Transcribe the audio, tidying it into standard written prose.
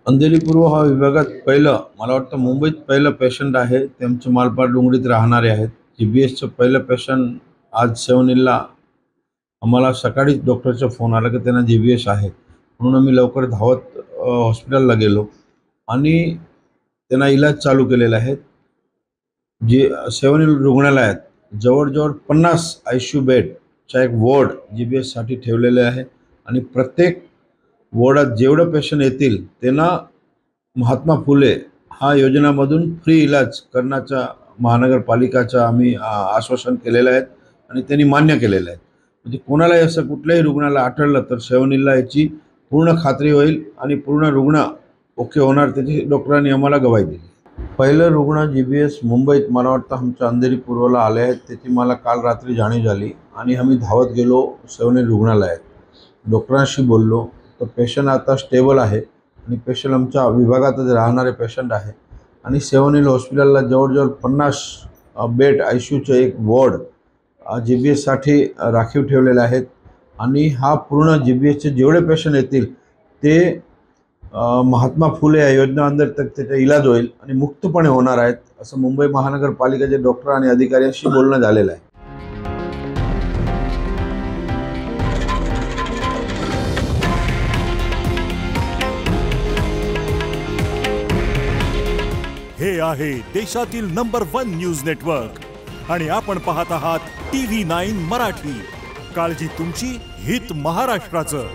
अंधेरी पूर्व हा विभागात पहिलं मला वाटतं मुंबईत पहिलं पेशंट आहे ते आमचे मालपाड डोंगरीत राहणारे आहेत। जीबीएसचं पहिलं पेशंट आज 7 ला आम्हाला सकाळीच डॉक्टरचा फोन आला की त्यांना जीबीएस आहे, म्हणून आम्ही लवकर धावत हॉस्पिटलला गेलो आणि त्यांना इलाज चालू केलेला आहे। जे 7 रुग्णालयात जवळजवळ 50 आयसीयू बेडचा एक वॉर्ड जीबीएससाठी ठेवलेले आहे आणि प्रत्येक वॉर्डात जेवढे पेशंट येतील त्यांना महात्मा फुले हा योजनामधून फ्री इलाज करण्याचा महानगरपालिकाचा आम्ही आश्वासन केलेलं आहे आणि त्यांनी मान्य केलेलं आहे। म्हणजे कोणालाही असं कुठल्याही रुग्णाला आढळलं तर 7 ला याची पूर्ण खात्री होईल आणि पूर्ण रुग्ण ओके होणार, त्याची डॉक्टरांनी आम्हाला गवाही दिली। पहिलं रुग्ण जीबीएस मुंबईत मला वाटतं आमच्या अंधेरी पूर्वला आले आहेत, त्याची मला काल रात्री जाणीव झाली आणि आम्ही धावत गेलो 7 रुग्णालयात, डॉक्टरांशी बोललो तर पेशंट आता स्टेबल आहे आणि पेशंट आमच्या विभागातच राहणारे पेशंट आहे आणि 7 हॉस्पिटलला जवळजवळ 50 बेड आयसीयूचे एक वॉर्ड जीबीएससाठी राखीव ठेवलेले आहेत आणि हा पूर्ण जीबीएसचे जेवढे पेशंट येतील ते महात्मा फुले या योजनेअंतर्गत त्याचा इलाज होईल आणि मुक्तपणे होणार आहेत, असं मुंबई महानगरपालिकेचे डॉक्टर आणि अधिकाऱ्यांशी बोलणं झालेलं आहे। हे आहे देशातील नंबर 1 न्यूज नेटवर्क आणि आपण पाहत आहात TV9 मराठी। काळजी तुमची, हित महाराष्ट्राचं।